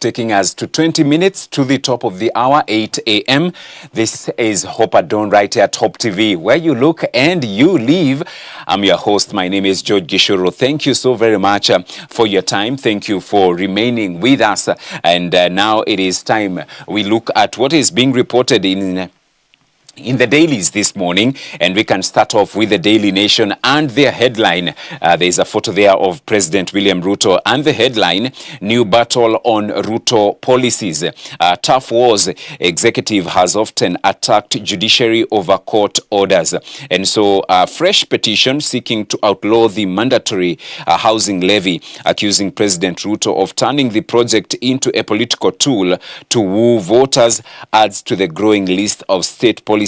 taking us to 20 minutes to the top of the hour, 8 a.m. This is Hope at Dawn right here at Hope TV, where you look and you live. I'm your host. My name is George Gishuru. Thank you so very much for your time. Thank you for remaining with us. And now it is time we look at what is being reported in the dailies this morning, and we can start off with the Daily Nation and their headline. There's a photo there of President William Ruto, and the headline, new battle on Ruto policies. Tough wars, executive has often attacked judiciary over court orders. And so a fresh petition seeking to outlaw the mandatory housing levy, accusing President Ruto of turning the project into a political tool to woo voters, adds to the growing list of state policies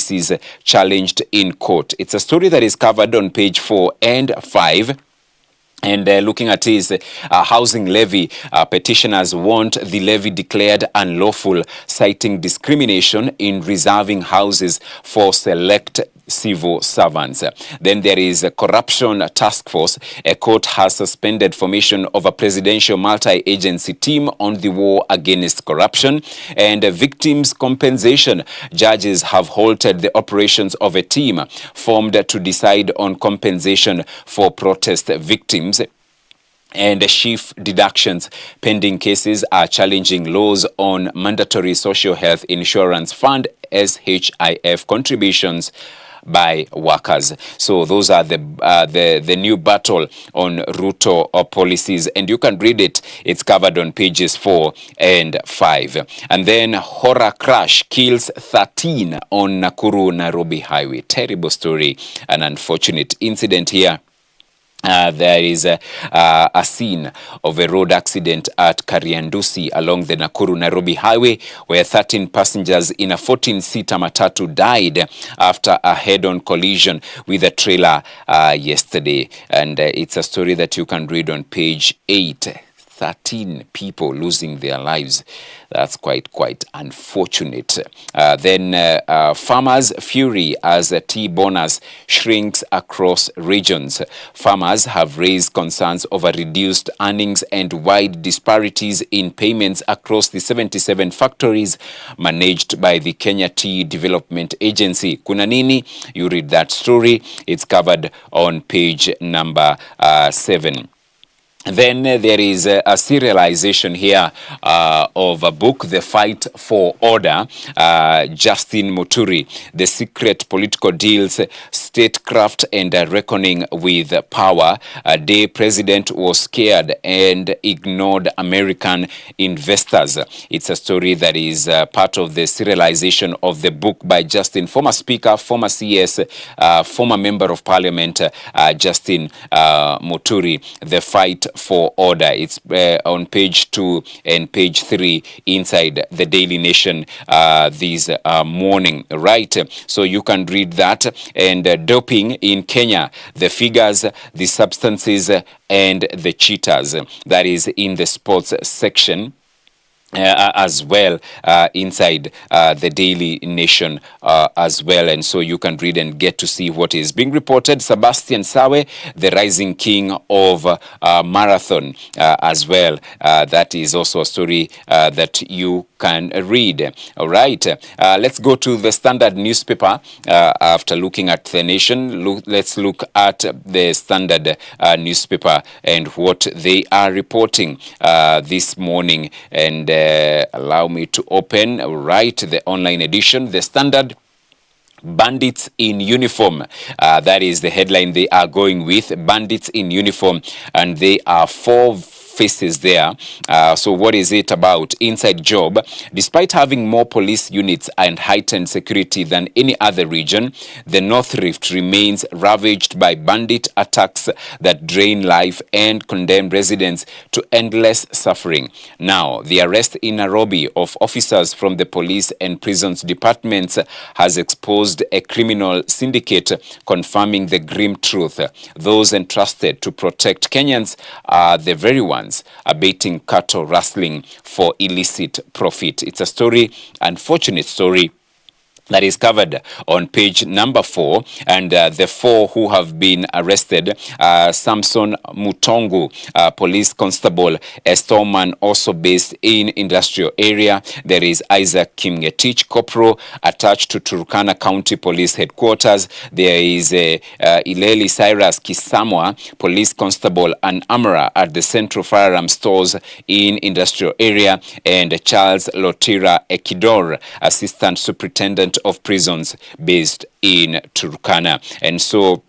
challenged in court. It's a story that is covered on page 4 and 5. And looking at his housing levy, petitioners want the levy declared unlawful, citing discrimination in reserving houses for select civil servants. Then there is a corruption task force. A court has suspended formation of a presidential multi-agency team on the war against corruption. And victims' compensation. Judges have halted the operations of a team formed to decide on compensation for protest victims. And chief deductions. Pending cases are challenging laws on mandatory social health insurance fund, SHIF contributions by workers. So those are the new battle on Ruto policies, and you can read it. It's covered on pages 4 and 5. And then horror crash kills 13 on Nakuru-Nairobi highway. Terrible story, an unfortunate incident here. There is a scene of a road accident at Kariandusi along the Nakuru-Nairobi highway, where 13 passengers in a 14-seater matatu died after a head-on collision with a trailer yesterday. And it's a story that you can read on page 8. 13 people losing their lives. That's quite unfortunate. Then farmers' fury as a tea bonus shrinks across regions. Farmers have raised concerns over reduced earnings and wide disparities in payments across the 77 factories managed by the Kenya Tea Development Agency. Kuna nini? You read that story. It's covered on page number 7. Then there is a serialization here of a book, The Fight for Order, Justin Muturi, The Secret Political Deals, Statecraft and a Reckoning with Power. A day president was scared and ignored American investors. It's a story that is part of the serialization of the book by Justin, former speaker, former CS, former member of parliament, Justin Muturi, The Fight for Order. It's on page 2 and page 3 inside the Daily Nation this morning, right? So you can read that. And doping in Kenya, the figures, the substances, and the cheaters. That is in the sports section. As well inside the Daily Nation as well, and so you can read and get to see what is being reported. Sebastian Sawe, the rising king of marathon as well. That is also a story that you can read. All right, let's go to the Standard newspaper. After looking at the Nation, let's look at the Standard newspaper and what they are reporting this morning. And allow me to open the online edition. The Standard. Bandits in uniform. That is the headline they are going with. Bandits in uniform, and they are 4 faces there. So what is it about? Inside job. Despite having more police units and heightened security than any other region, the North Rift remains ravaged by bandit attacks that drain life and condemn residents to endless suffering. Now, the arrest in Nairobi of officers from the police and prisons departments has exposed a criminal syndicate, confirming the grim truth. Those entrusted to protect Kenyans are the very ones abating cattle rustling for illicit profit. It's a story, unfortunate story, that is covered on page number 4, and the 4 who have been arrested: Samson Mutongu, police constable, a storeman also based in industrial area. There is Isaac Kimngetich, corporal, attached to Turkana County Police Headquarters. There is Ileli Cyrus Kisamwa, police constable and armorer at the Central Firearm Stores in industrial area, and Charles Lotira Ekidor, assistant superintendent of prisons based in Turkana. And so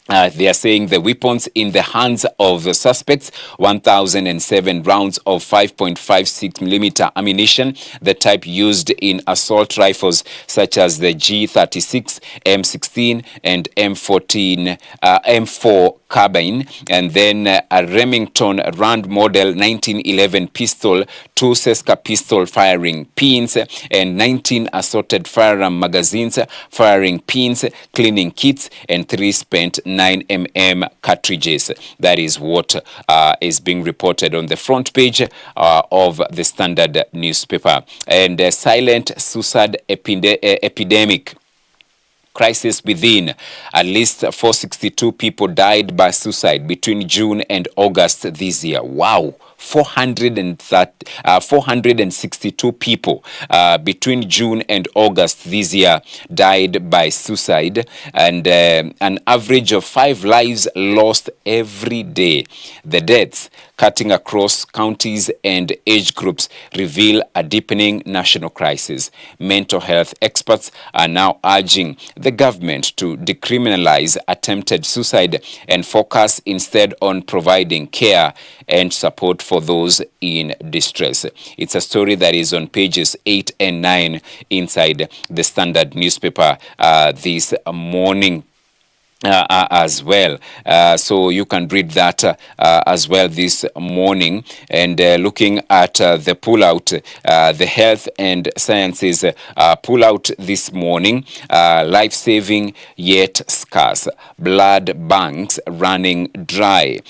they are saying the weapons in the hands of the suspects: 1,007 rounds of 5.56 millimeter ammunition, the type used in assault rifles such as the G36, M16, and M14, M4 carbine, and then a Remington Rand model 1911 pistol, 2 Seska pistol firing pins, and 19 assorted firearm magazines, firing pins, cleaning kits, and 3 spent 9mm cartridges. That is what is being reported on the front page of the Standard newspaper. And silent suicide epidemic. Crisis within. At least 462 people died by suicide between June and August this year. Wow. 462 people between June and August this year died by suicide, and an average of 5 lives lost every day. The deaths, cutting across counties and age groups, reveal a deepening national crisis. Mental health experts are now urging the government to decriminalize attempted suicide and focus instead on providing care and support for those in distress. It's a story that is on pages 8 and 9 inside the Standard newspaper this morning. As well, so you can read that as well this morning. And looking at the pullout, the health and sciences pullout this morning: life-saving yet scarce, blood banks running dry,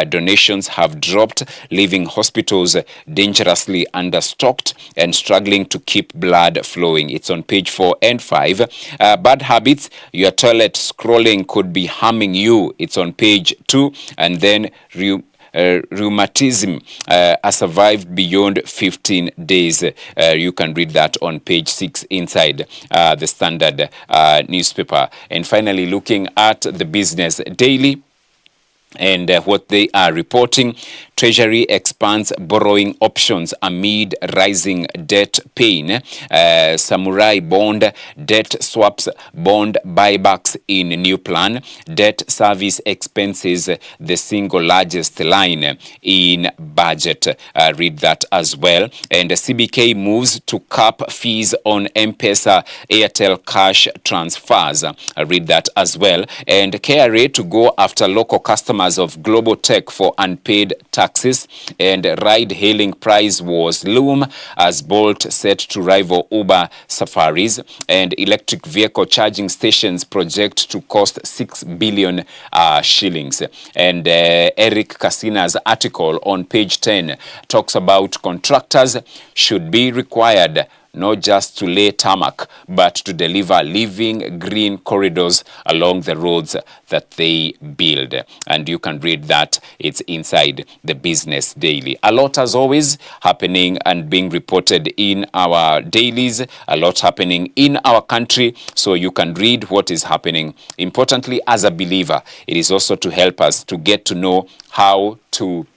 donations have dropped, leaving hospitals dangerously understocked and struggling to keep blood flowing. It's on page 4 and 5. Bad habits: your toilet scrolling could be harming you. It's on page 2. And then rheumatism survived beyond 15 days. You can read that on page 6 inside the Standard newspaper. And finally, looking at the Business Daily and what they are reporting: Treasury expands borrowing options amid rising debt pain. Samurai bond, debt swaps, bond buybacks in new plan. Debt service expenses, the single largest line in budget. Read that as well. And CBK moves to cap fees on M-Pesa Airtel cash transfers. Read that as well. And KRA to go after local customers of Global Tech for unpaid taxes. And ride-hailing price wars loom as Bolt set to rival Uber safaris. And electric vehicle charging stations project to cost 6 billion shillings. And Eric Kasina's article on page 10 talks about contractors should be required not just to lay tarmac, but to deliver living green corridors along the roads that they build. And you can read that. It's inside the Business Daily. A lot, as always, happening and being reported in our dailies. A lot happening in our country. So you can read what is happening. Importantly, as a believer, it is also to help us to get to know how to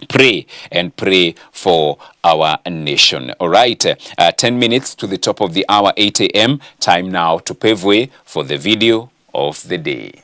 pray and pray for our nation. All right, 10 minutes to the top of the hour, 8 a.m. Time now to pave way for the video of the day.